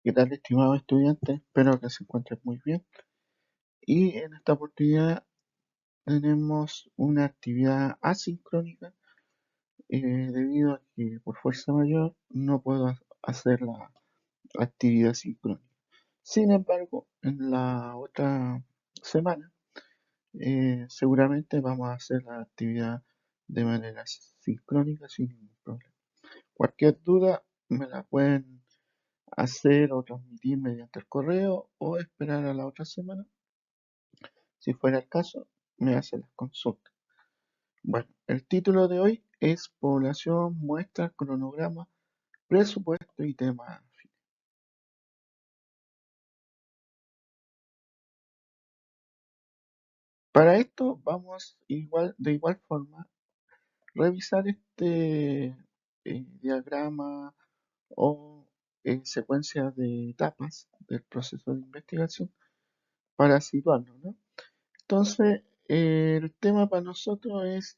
¿Qué tal, estimado estudiante? Espero que se encuentren muy bien. Y en esta oportunidad tenemos una actividad asincrónica debido a que por fuerza mayor no puedo hacer la actividad sincrónica. Sin embargo, en la otra semana seguramente vamos a hacer la actividad de manera sincrónica sin ningún problema. Cualquier duda me la pueden hacer o transmitir mediante el correo o esperar a la otra semana. Si fuera el caso, me hace las consultas. Bueno, el título de hoy es Población, muestra, cronograma, presupuesto y tema. Para esto vamos de igual forma revisar este diagrama o secuencia de etapas del proceso de investigación para situarnos, ¿no? Entonces, el tema para nosotros es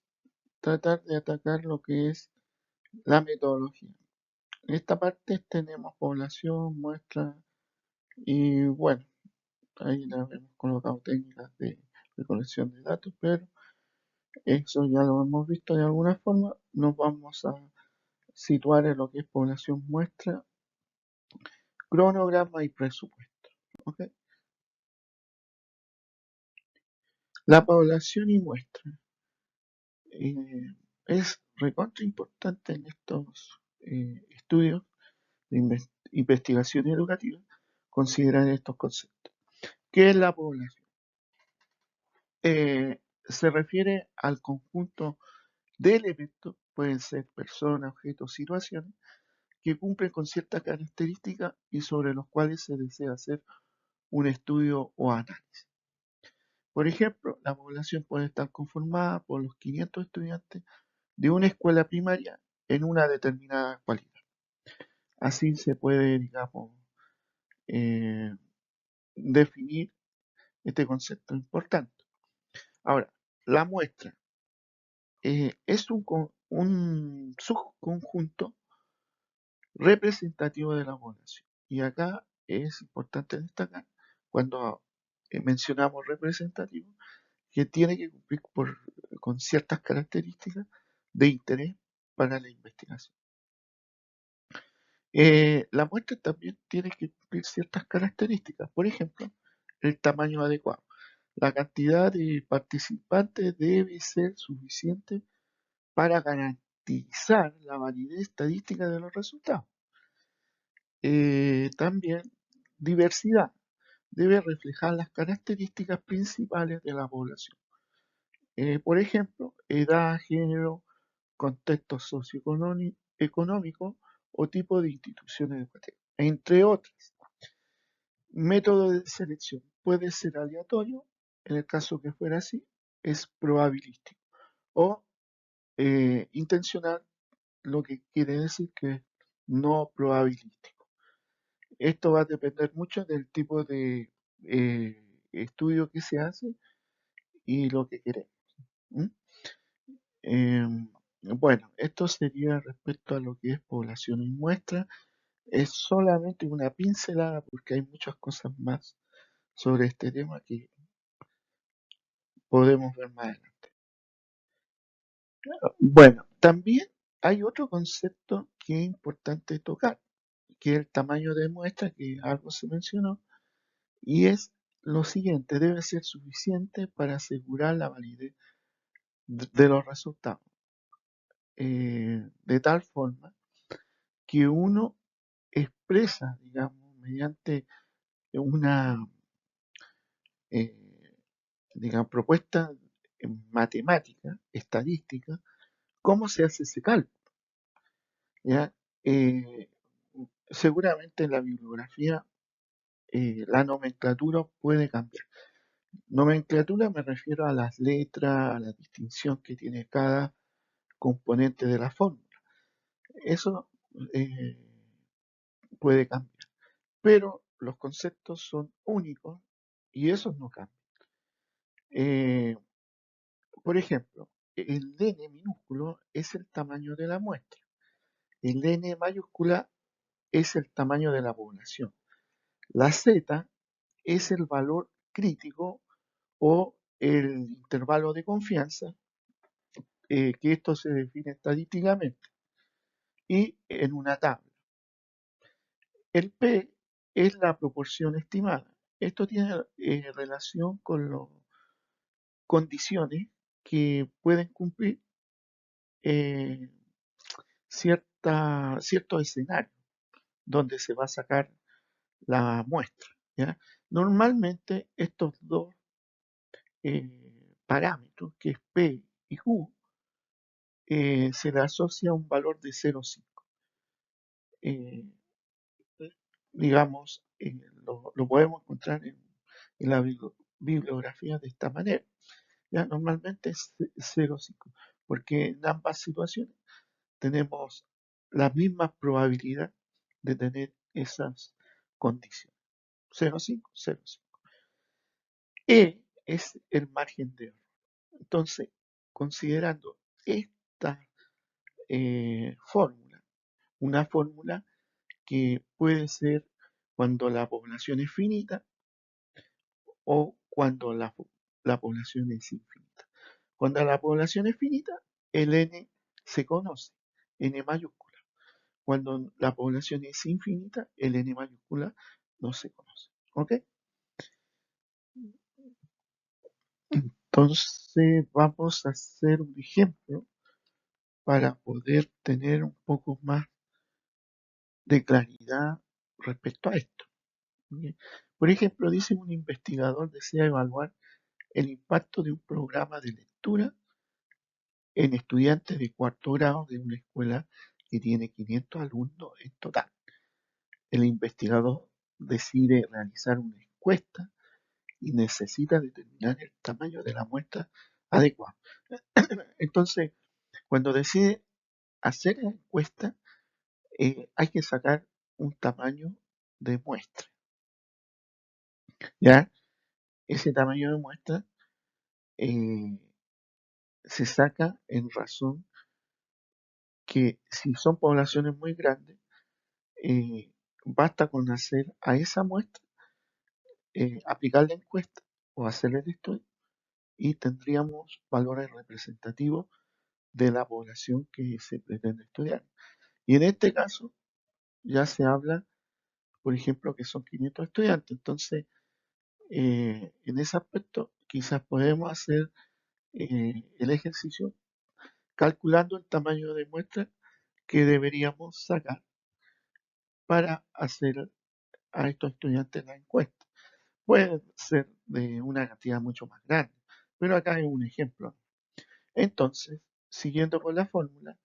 tratar de atacar lo que es la metodología. En esta parte tenemos población, muestra y bueno, ahí le hemos colocado técnicas de recolección de datos, pero eso ya lo hemos visto de alguna forma. Nos vamos a situar en lo que es población, muestra, cronograma y presupuesto. ¿Ok? La población y muestra eh, es recontra importante en estos estudios de investigación educativa considerar estos conceptos. ¿Qué es la población? Se refiere al conjunto de elementos, pueden ser personas, objetos, situaciones, que cumplen con ciertas características y sobre los cuales se desea hacer un estudio o análisis. Por ejemplo, la población puede estar conformada por los 500 estudiantes de una escuela primaria en una determinada cualidad. Así se puede, digamos, eh, definir este concepto importante. Ahora, la muestra es un subconjunto representativo de la población. Y acá es importante destacar, cuando mencionamos representativo, que tiene que cumplir con ciertas características de interés para la investigación. La muestra también tiene que cumplir ciertas características, por ejemplo, el tamaño adecuado. La cantidad de participantes debe ser suficiente para garantizar la validez estadística de los resultados. También diversidad debe reflejar las características principales de la población. Por ejemplo, edad, género, contexto socioeconómico o tipo de instituciones educativas, entre otras. Método de selección puede ser aleatorio, en el caso que fuera así, es probabilístico, o intencional, lo que quiere decir que es no probabilístico. Esto va a depender mucho del tipo de estudio que se hace y lo que queremos. ¿Mm? Bueno, esto sería respecto a lo que es población y muestra. Es solamente una pincelada porque hay muchas cosas más sobre este tema que podemos ver más adelante. Bueno, también hay otro concepto que es importante tocar, que es el tamaño de muestra, que algo se mencionó, y es lo siguiente: debe ser suficiente para asegurar la validez de los resultados, de tal forma que uno expresa, digamos, mediante una eh, digamos, propuesta matemática, estadística, cómo se hace ese cálculo. ¿Ya? Eh, Seguramente en la bibliografía la nomenclatura puede cambiar. Nomenclatura me refiero a las letras, a la distinción que tiene cada componente de la fórmula. Eso eh, puede cambiar, pero los conceptos son únicos y esos no cambian. Eh, por ejemplo, el n minúsculo es el tamaño de la muestra, el n mayúscula es el tamaño de la población. La Z es el valor crítico o el intervalo de confianza, que esto se define estadísticamente y en una tabla. El P es la proporción estimada. Esto tiene relación con las condiciones que pueden cumplir eh, cierto escenario donde se va a sacar la muestra. ¿Ya? Normalmente estos dos eh, parámetros, que es P y Q, se le asocia un valor de 0,5. Eh, digamos, lo podemos encontrar en la bibliografía de esta manera. ¿Ya? Normalmente es 0,5, porque en ambas situaciones tenemos la misma probabilidad de tener esas condiciones. 0,5, 0,5. E es el margen de error. Entonces, considerando esta fórmula, una fórmula que puede ser cuando la población es finita o cuando la población es infinita. Cuando la población es finita, el n se conoce, n mayúscula. Cuando la población es infinita, el n mayúscula no se conoce. ¿Ok? Entonces vamos a hacer un ejemplo para poder tener un poco más de claridad respecto a esto. ¿Ok? Por ejemplo, dice un investigador desea evaluar el impacto de un programa de lectura en estudiantes de cuarto grado de una escuela que tiene 500 alumnos en total. El investigador decide realizar una encuesta y necesita determinar el tamaño de la muestra adecuado. Entonces, cuando decide hacer la encuesta, hay que sacar un tamaño de muestra. ¿Ya? Ese tamaño de muestra eh, se saca en razón que si son poblaciones muy grandes, basta con hacer a esa muestra, aplicar la encuesta o hacer el estudio y tendríamos valores representativos de la población que se pretende estudiar. Y en este caso ya se habla, por ejemplo, que son 500 estudiantes. Entonces, en ese aspecto quizás podemos hacer el ejercicio calculando el tamaño de muestra que deberíamos sacar para hacer a estos estudiantes la encuesta. Puede ser de una cantidad mucho más grande, pero acá es un ejemplo. Entonces, siguiendo con la fórmula,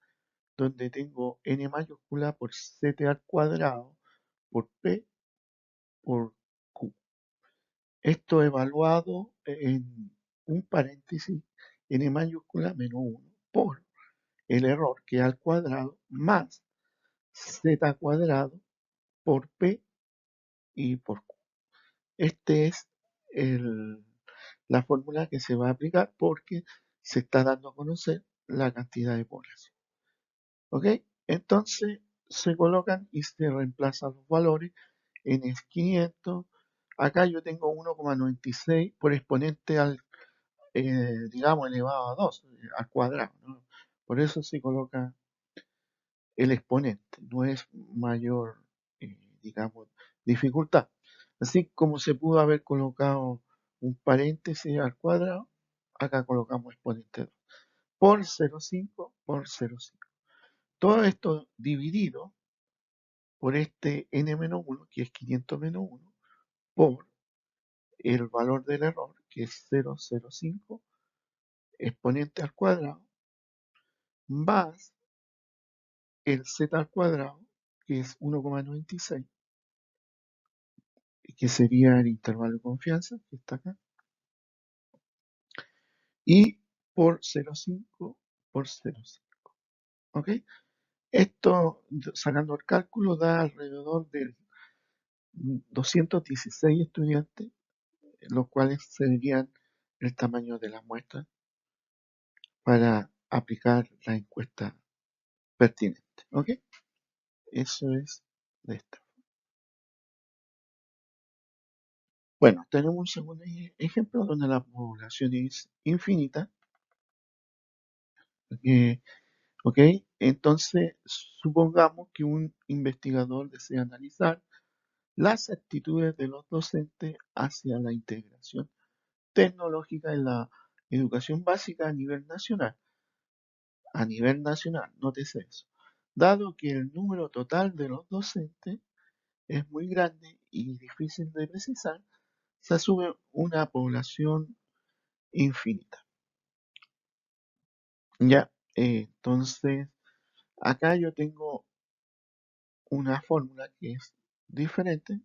donde tengo n mayúscula por z al cuadrado por p por q. Esto evaluado en un paréntesis n mayúscula menos 1 por el error que es al cuadrado más z cuadrado por p y por q. Este es la fórmula que se va a aplicar porque se está dando a conocer la cantidad de población. ¿Ok? Entonces se colocan y se reemplazan los valores en el 500. Acá yo tengo 1,96 por exponente al, digamos, elevado a 2, al cuadrado, ¿no? Por eso se coloca el exponente, no es mayor, digamos, dificultad. Así como se pudo haber colocado un paréntesis al cuadrado, acá colocamos exponente 2 por 0,5 por 0,5. Todo esto dividido por este n-1, que es 500 menos 1, por el valor del error, que es 0,05, exponente al cuadrado, más el z al cuadrado, que es 1,96, que sería el intervalo de confianza, que está acá, y por 0,5 por 0,5. ¿Ok? Esto, sacando el cálculo, da alrededor de 216 estudiantes, los cuales serían el tamaño de la muestra para aplicar la encuesta pertinente. ¿Ok? Eso es de esta. Bueno, tenemos un segundo ejemplo donde la población es infinita. eh, ¿Ok? Entonces, supongamos que un investigador desea analizar las actitudes de los docentes hacia la integración tecnológica en la educación básica a nivel nacional. A nivel nacional, nótese eso. Dado que el número total de los docentes es muy grande y difícil de precisar, se asume una población infinita. Ya, entonces, acá yo tengo una fórmula que es diferente,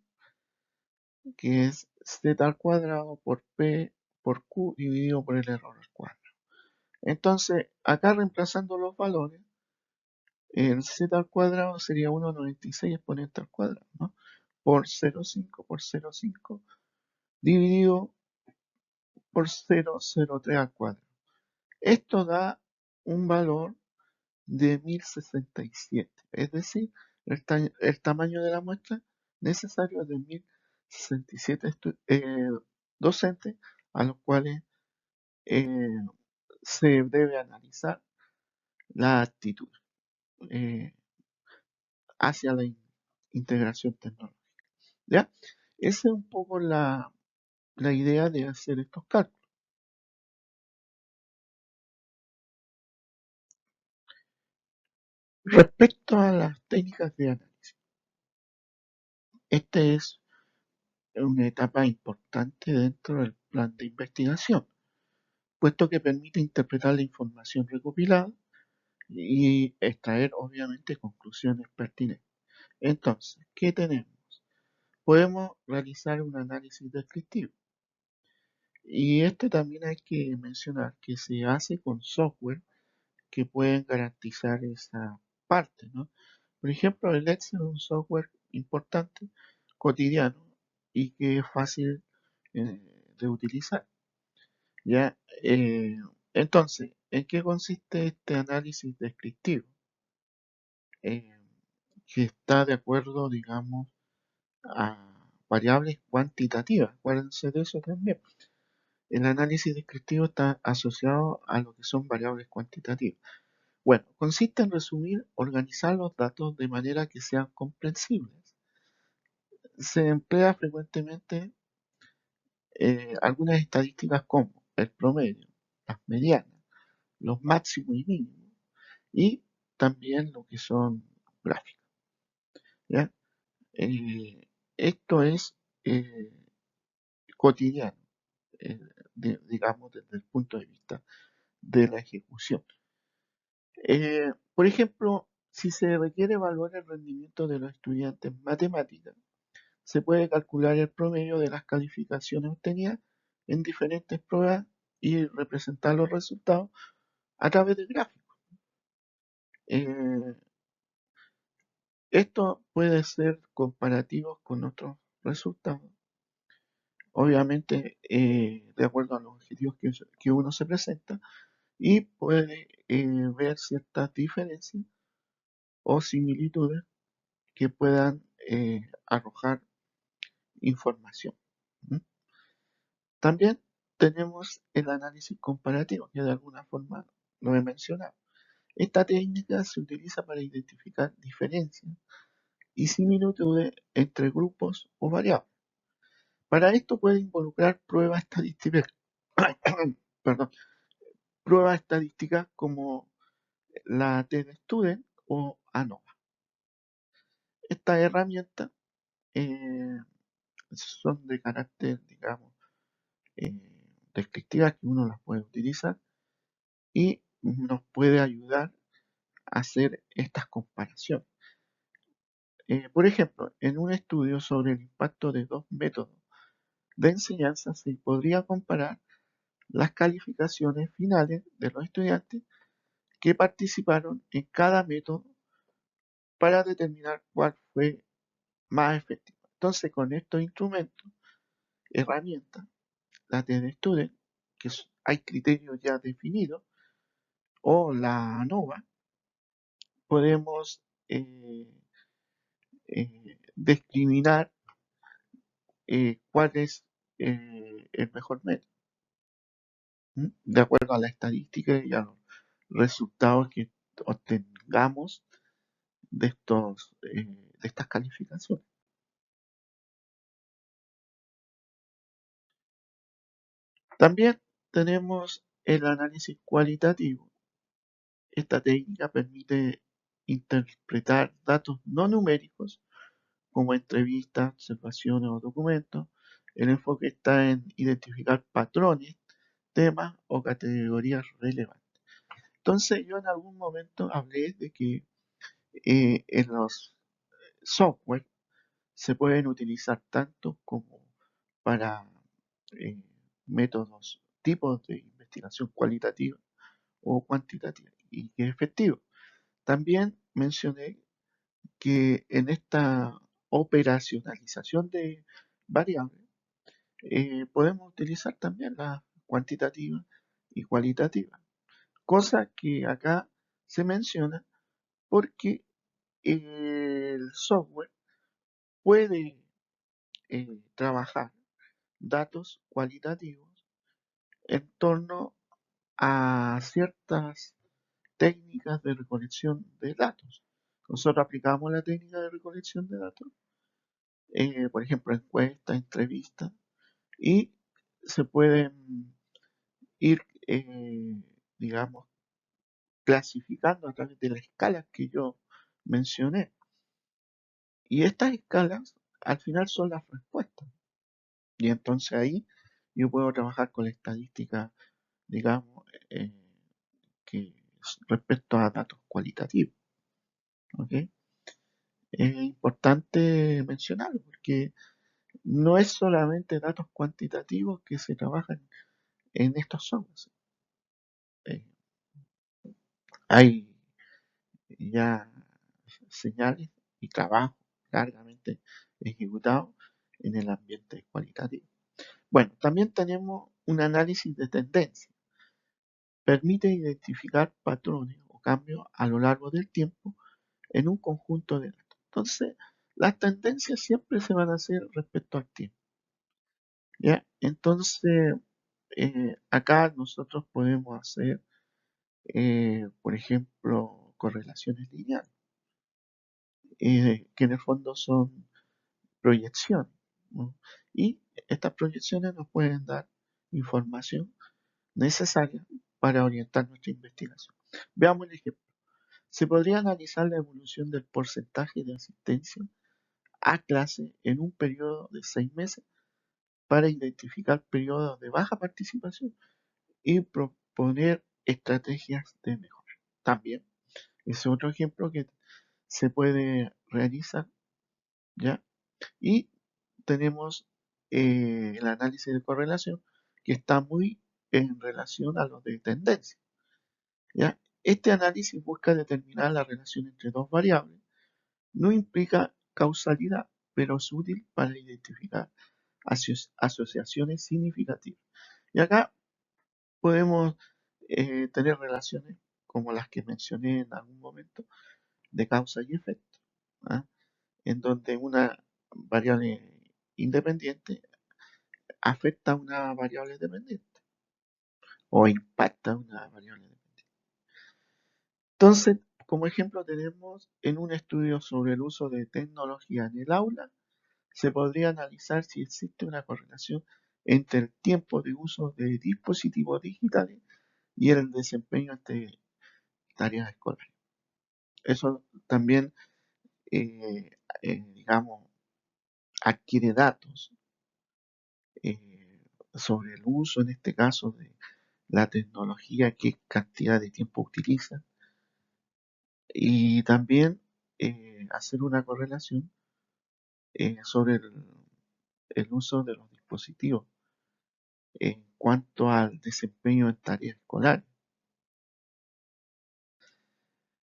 que es z al cuadrado por p por q dividido por el error al cuadrado. Entonces, acá reemplazando los valores, el z al cuadrado sería 1,96 exponente al cuadrado, ¿no? Por 0,5 por 0,5 dividido por 0,03 al cuadrado. Esto da un valor de 1067, es decir, el tamaño de la muestra necesario es de 1067 docentes a los cuales eh, se debe analizar la actitud eh, hacia la integración tecnológica. ¿Ya? Esa es un poco la idea de hacer estos cálculos. Respecto a las técnicas de análisis, esta es una etapa importante dentro del plan de investigación, puesto que permite interpretar la información recopilada y extraer obviamente conclusiones pertinentes. Entonces, ¿qué tenemos? Podemos realizar un análisis descriptivo y este también hay que mencionar que se hace con software que pueden garantizar esa parte, ¿no? Por ejemplo, el Excel es un software importante, cotidiano y que es fácil eh, de utilizar. ¿Ya? Entonces, ¿en qué consiste este análisis descriptivo? Eh, que está de acuerdo, digamos, a variables cuantitativas. Acuérdense de eso también. El análisis descriptivo está asociado a lo que son variables cuantitativas. Bueno, consiste en resumir, organizar los datos de manera que sean comprensibles. Se emplea frecuentemente algunas estadísticas como el promedio, las medianas, los máximos y mínimos, y también lo que son gráficos. ¿Ya? Esto es eh, cotidiano, eh, digamos, desde el punto de vista de la ejecución. Por ejemplo, si se requiere evaluar el rendimiento de los estudiantes en matemáticas, se puede calcular el promedio de las calificaciones obtenidas en diferentes pruebas y representar los resultados a través de gráficos. Eh, Esto puede ser comparativo con otros resultados, obviamente de acuerdo a los objetivos que uno se presenta, y puede ver ciertas diferencias o similitudes que puedan arrojar información. ¿Mm? También tenemos el análisis comparativo, que de alguna forma lo he mencionado. Esta técnica se utiliza para identificar diferencias y similitudes entre grupos o variables. Para esto puede involucrar pruebas estadísticas, perdón, pruebas estadísticas como la TestStudent o ANOVA. Estas herramientas eh, son de carácter, digamos, eh, descriptivas que uno las puede utilizar y nos puede ayudar a hacer estas comparaciones. Por ejemplo, en un estudio sobre el impacto de dos métodos de enseñanza se podría comparar las calificaciones finales de los estudiantes que participaron en cada método para determinar cuál fue más efectivo. Entonces, con estos instrumentos, herramientas, la TestStudent, que hay criterios ya definidos, o la ANOVA, podemos discriminar cuál es el mejor método, de acuerdo a la estadística y a los resultados que obtengamos de estas calificaciones. También tenemos el análisis cualitativo. Esta técnica permite interpretar datos no numéricos como entrevistas, observaciones o documentos. El enfoque está en identificar patrones, temas o categorías relevantes. Entonces yo en algún momento hablé de que en los software se pueden utilizar tanto como para eh, métodos, tipos de investigación cualitativa o cuantitativa y que es efectivo. También mencioné que en esta operacionalización de variables podemos utilizar también la cuantitativa y cualitativa, cosa que acá se menciona porque el software puede trabajar datos cualitativos en torno a ciertas técnicas de recolección de datos. Nosotros aplicamos la técnica de recolección de datos, por ejemplo, encuestas, entrevistas, y se pueden ir, digamos, clasificando a través de las escalas que yo mencioné. Y estas escalas al final son las respuestas. Y entonces ahí yo puedo trabajar con la estadística, digamos, que respecto a datos cualitativos. ¿Ok? Es importante mencionarlo porque no es solamente datos cuantitativos que se trabajan en estos softwares. Eh, hay ya señales y trabajo largamente ejecutado en el ambiente cualitativo. Bueno, también tenemos un análisis de tendencia. Permite identificar patrones o cambios a lo largo del tiempo en un conjunto de datos. Entonces, las tendencias siempre se van a hacer respecto al tiempo. ¿Ya? Entonces, acá nosotros podemos hacer, por ejemplo, correlaciones lineales, que en el fondo son proyecciones, ¿no? Y estas proyecciones nos pueden dar información necesaria para orientar nuestra investigación. Veamos el ejemplo. Se podría analizar la evolución del porcentaje de asistencia a clase en un periodo de 6 meses para identificar periodos de baja participación y proponer estrategias de mejora. También es otro ejemplo que se puede realizar, ¿ya? Y tenemos el análisis de correlación que está muy en relación a lo de tendencia, ¿ya? Este análisis busca determinar la relación entre dos variables. No implica causalidad, pero es útil para identificar asociaciones significativas. Y acá podemos tener relaciones como las que mencioné en algún momento de causa y efecto, ¿ah? En donde una variable independiente afecta a una variable dependiente o impacta a una variable dependiente. Entonces, como ejemplo tenemos en un estudio sobre el uso de tecnología en el aula, se podría analizar si existe una correlación entre el tiempo de uso de dispositivos digitales y el desempeño ante tareas escolares. Eso también, digamos, adquiere datos sobre el uso, en este caso, de la tecnología, qué cantidad de tiempo utiliza, y también hacer una correlación sobre el uso de los dispositivos en cuanto al desempeño en tareas escolares.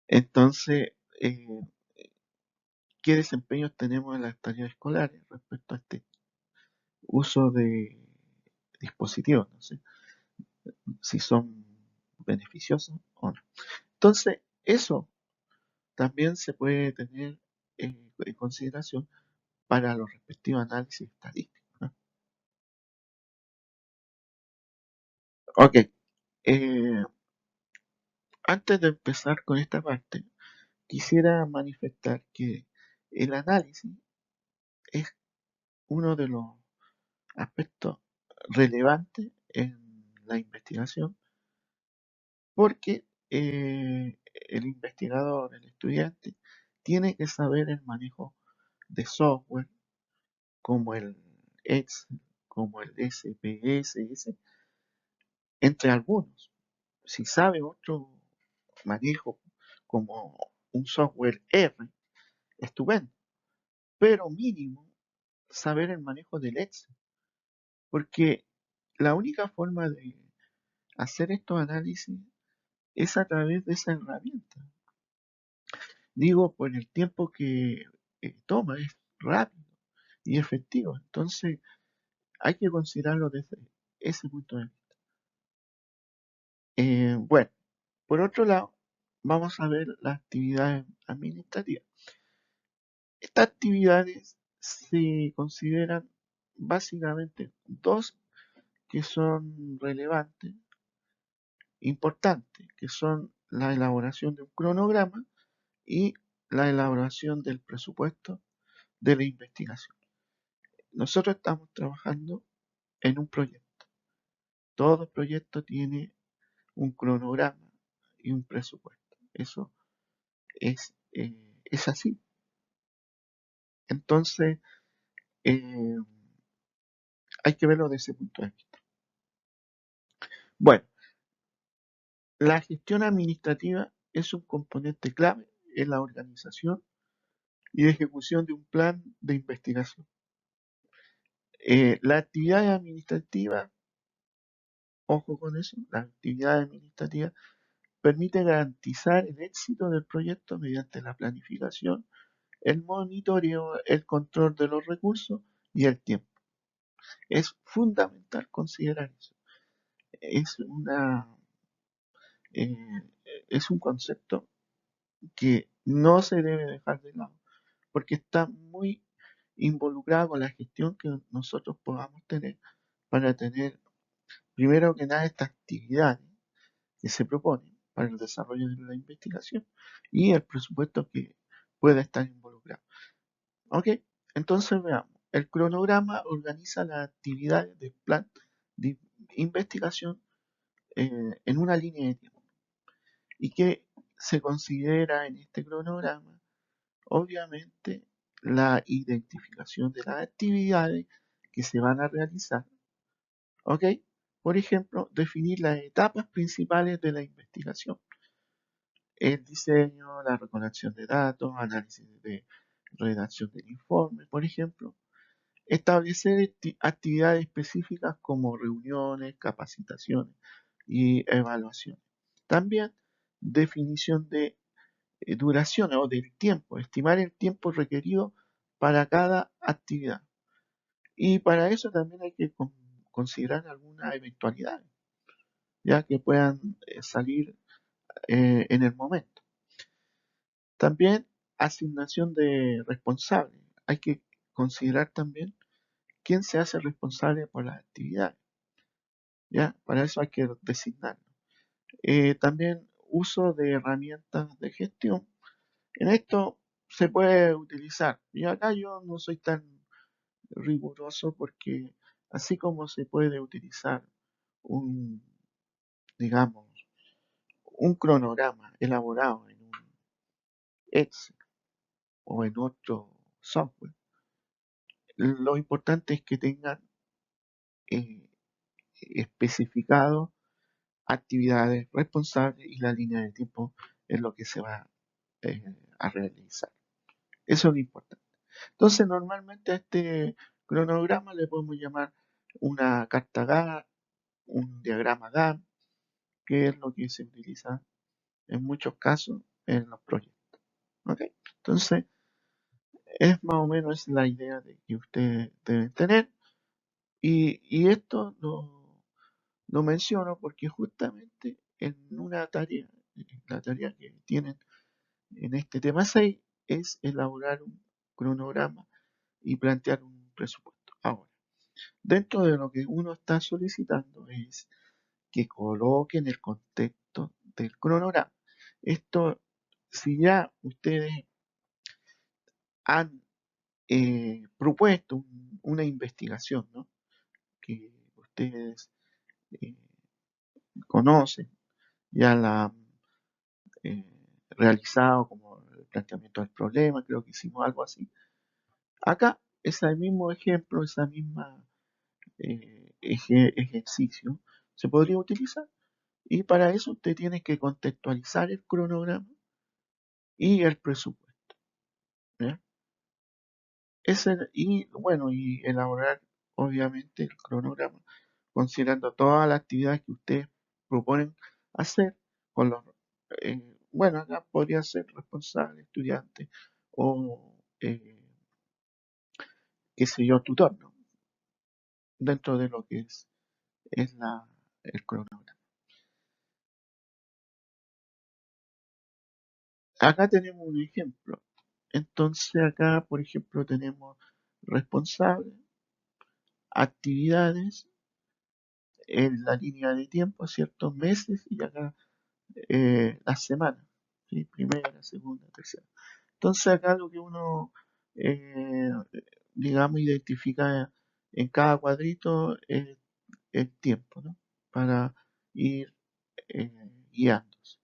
Entonces, ¿qué desempeños tenemos en las tareas escolares respecto a este uso de dispositivos? No sé si son beneficiosos o no. Entonces, eso también se puede tener en consideración para los respectivos análisis estadísticos, ¿no? Ok, eh, antes de empezar con esta parte, quisiera manifestar que el análisis es uno de los aspectos relevantes en la investigación porque el investigador, el estudiante, tiene que saber el manejo de software como el Excel, como el SPSS, entre algunos. Si sabe otro manejo como un software R, estupendo, pero mínimo saber el manejo del Excel, porque la única forma de hacer estos análisis es a través de esa herramienta. Digo, por el tiempo que toma, es rápido y efectivo. Entonces, hay que considerarlo desde ese punto de vista. Bueno, por otro lado, vamos a ver las actividades administrativas. Estas actividades se consideran básicamente dos que son relevantes, importantes, que son la elaboración de un cronograma y la elaboración del presupuesto de la investigación. Nosotros estamos trabajando en un proyecto. Todo proyecto tiene un cronograma y un presupuesto. Eso es así. Entonces, eh, hay que verlo desde ese punto de vista. Bueno, la gestión administrativa es un componente clave en la organización y ejecución de un plan de investigación. La actividad administrativa, ojo con eso, la actividad administrativa permite garantizar el éxito del proyecto mediante la planificación, el monitoreo, el control de los recursos y el tiempo. Es fundamental considerar eso. Es una eh, es un concepto que no se debe dejar de lado porque está muy involucrado con la gestión que nosotros podamos tener para tener, primero que nada, estas actividades que se proponen para el desarrollo de la investigación y el presupuesto que pueda estar involucrado. ¿Ok? Entonces veamos. El cronograma organiza las actividades del plan de investigación en una línea de tiempo. ¿Y qué se considera en este cronograma? Obviamente la identificación de las actividades que se van a realizar. ¿Ok? Por ejemplo, definir las etapas principales de la investigación. El diseño, la recolección de datos, análisis de redacción del informe, por ejemplo. Establecer actividades específicas como reuniones, capacitaciones y evaluaciones. También definición de duración o del tiempo, estimar el tiempo requerido para cada actividad. Y para eso también hay que considerar algunas eventualidades, ya que puedan salir en el momento. También asignación de responsables. Hay que considerar también quién se hace responsable por las actividades. ¿Ya? Para eso hay que designarlo. También uso de herramientas de gestión. En esto se puede utilizar. Y acá yo no soy tan riguroso porque así como se puede utilizar un, digamos, un cronograma elaborado en un Excel o en otro software, lo importante es que tengan eh, especificado actividades responsables y la línea de tiempo es lo que se va eh, a realizar. Eso es lo importante. Entonces, normalmente a este cronograma le podemos llamar una carta GAN, un diagrama GAN, que es lo que se utiliza en muchos casos en los proyectos. ¿Ok? Entonces, es más o menos la idea de que ustedes deben tener. Y esto lo menciono porque justamente en una tarea, la tarea que tienen en este tema 6 es elaborar un cronograma y plantear un presupuesto. Ahora, dentro de lo que uno está solicitando es que coloquen el contexto del cronograma. Esto, si ya ustedes han propuesto una investigación, ¿no? Que ustedes eh, conocen, ya la han eh, realizado como el planteamiento del problema, creo que hicimos algo así. Acá, ese mismo ejemplo, esa misma ejercicio se podría utilizar. Y para eso usted tiene que contextualizar el cronograma y el presupuesto. ¿Ya? Y bueno, y elaborar obviamente el cronograma, considerando todas las actividades que ustedes proponen hacer con los, bueno, acá podría ser responsable, estudiante o, qué sé yo, tutor, ¿no? Dentro de lo que es el cronograma. Acá tenemos un ejemplo. Entonces acá, por ejemplo, tenemos responsable, actividades, en la línea de tiempo, ciertos meses y acá las semanas, ¿sí? Primera, segunda, tercera. Entonces acá lo que uno, eh, digamos, identifica en cada cuadrito es el tiempo, ¿no? Para ir eh, guiándose.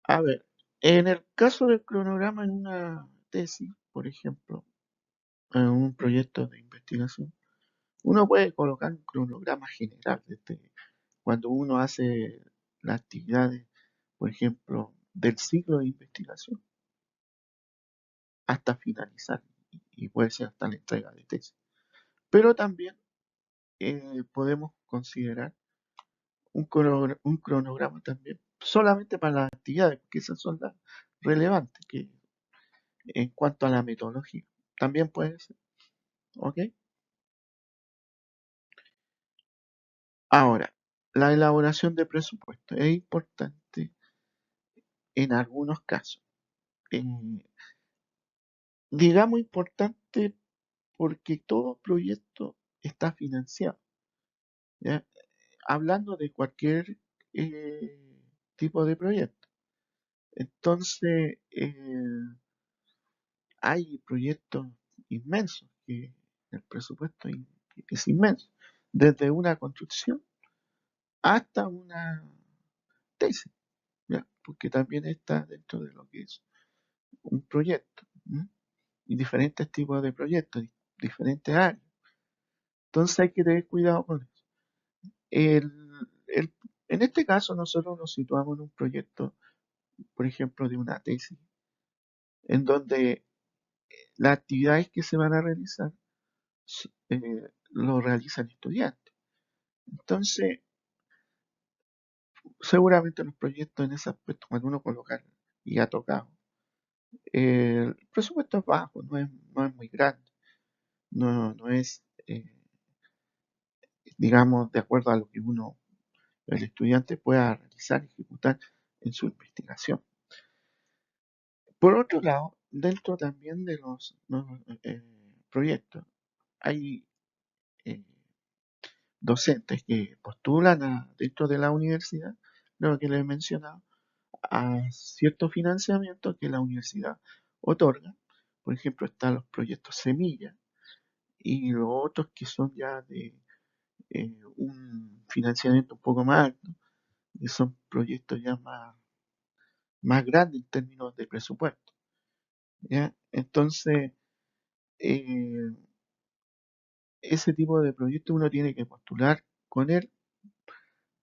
A ver, en el caso del cronograma en una tesis, por ejemplo, en un proyecto de investigación, uno puede colocar un cronograma general desde cuando uno hace las actividades, por ejemplo, del ciclo de investigación hasta finalizar y puede ser hasta la entrega de tesis. Pero también podemos considerar un cronograma también solamente para las actividades, porque esas son las relevantes que en cuanto a la metodología. También puede ser, ¿ok? Ahora, la elaboración de presupuesto es importante en algunos casos. Eh, digamos importante porque todo proyecto está financiado, ¿ya? Hablando de cualquier eh, tipo de proyecto. Entonces, hay proyectos inmensos que el presupuesto es inmenso, desde una construcción hasta una tesis, ¿ya? Porque también está dentro de lo que es un proyecto, ¿m? Y diferentes tipos de proyectos, diferentes áreas. Entonces hay que tener cuidado con eso. El, el- en este caso nosotros nos situamos en un proyecto, por ejemplo, de una tesis, en donde las actividades que se van a realizar lo realizan estudiantes. Entonces, seguramente los proyectos en ese aspecto, cuando uno coloca y ha tocado, el presupuesto es bajo, no es muy grande, no es, digamos, de acuerdo a lo que el estudiante pueda realizar, ejecutar en su investigación. Por otro lado, dentro también de los, proyectos, hay eh, docentes que postulan dentro de la universidad, lo que les he mencionado, a cierto financiamiento que la universidad otorga. Por ejemplo, están los proyectos semilla y los otros que son ya de un financiamiento un poco más alto, que son proyectos ya más grandes en términos de presupuesto. ¿Ya? Entonces, eh, ese tipo de proyecto uno tiene que postular con él,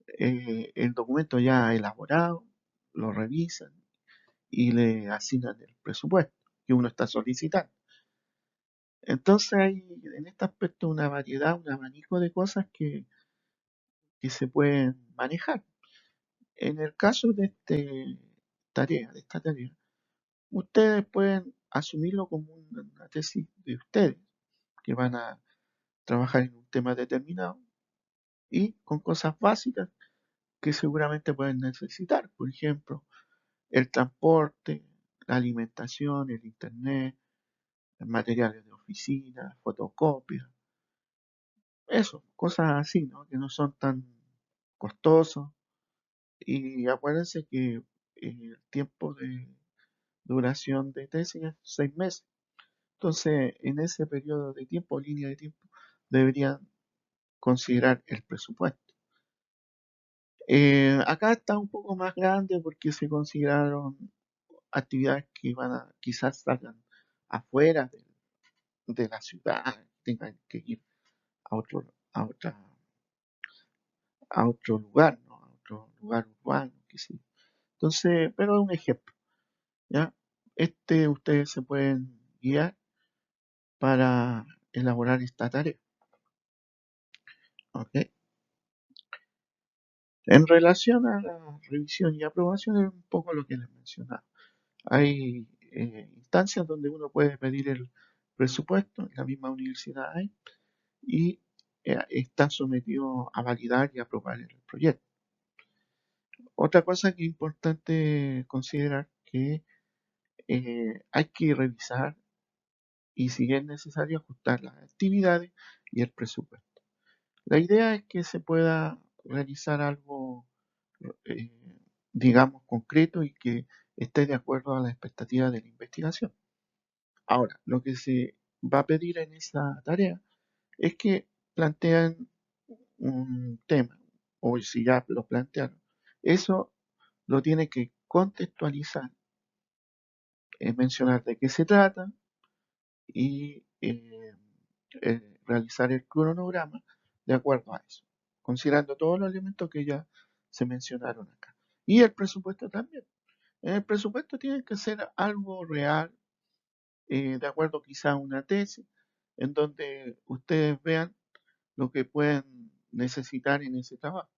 el documento ya elaborado, lo revisan y le asignan el presupuesto que uno está solicitando. Entonces hay en este aspecto una variedad, un abanico de cosas que se pueden manejar. En el caso de esta tarea, ustedes pueden asumirlo como una tesis de ustedes, que van a trabajar en un tema determinado y con cosas básicas que seguramente pueden necesitar. Por ejemplo, el transporte, la alimentación, el internet, materiales de oficina, fotocopias, eso, cosas así, ¿no? Que no son tan costoso, y acuérdense que el tiempo de duración de tesis es 6 meses. Entonces, en ese periodo de tiempo, línea de tiempo, deberían considerar el presupuesto. Acá está un poco más grande porque se consideraron actividades que van a quizás salgan afuera de la ciudad, tengan que ir a otro, a otra, a otro lugar, ¿no? A otro lugar urbano, qué sé yo. Entonces, pero es un ejemplo, ¿ya? Ustedes se pueden guiar para elaborar esta tarea, ¿ok? En relación a la revisión y aprobación es un poco lo que les mencionaba. Hay instancias donde uno puede pedir el presupuesto, en la misma universidad hay, y está sometido a validar y aprobar el proyecto. Otra cosa que es importante considerar que hay que revisar y si es necesario ajustar las actividades y el presupuesto. La idea es que se pueda realizar algo, eh, digamos, concreto y que esté de acuerdo a las expectativas de la investigación. Ahora, lo que se va a pedir en esa tarea es que plantean un tema, o si ya lo plantearon, eso lo tiene que contextualizar, mencionar de qué se trata y realizar el cronograma de acuerdo a eso, considerando todos los elementos que ya se mencionaron acá. Y el presupuesto también. El presupuesto tiene que ser algo real, de acuerdo quizá a una tesis, en donde ustedes vean lo que pueden necesitar en ese trabajo.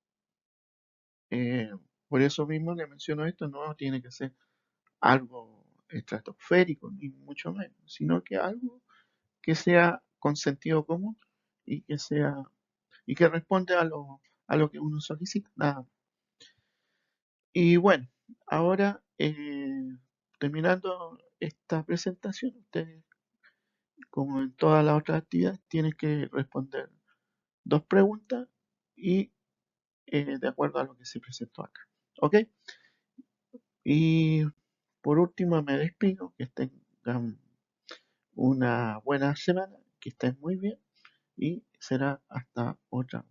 Eh, por eso mismo le menciono esto, no tiene que ser algo estratosférico, ni mucho menos, sino que algo que sea con sentido común y que sea y que responde a lo que uno solicita, nada más. Y bueno, ahora terminando esta presentación, ustedes, como en todas las otras actividades, tienen que responder 2 preguntas y de acuerdo a lo que se presentó acá. ¿Ok? Y por último me despido, que tengan una buena semana, que estén muy bien y será hasta otra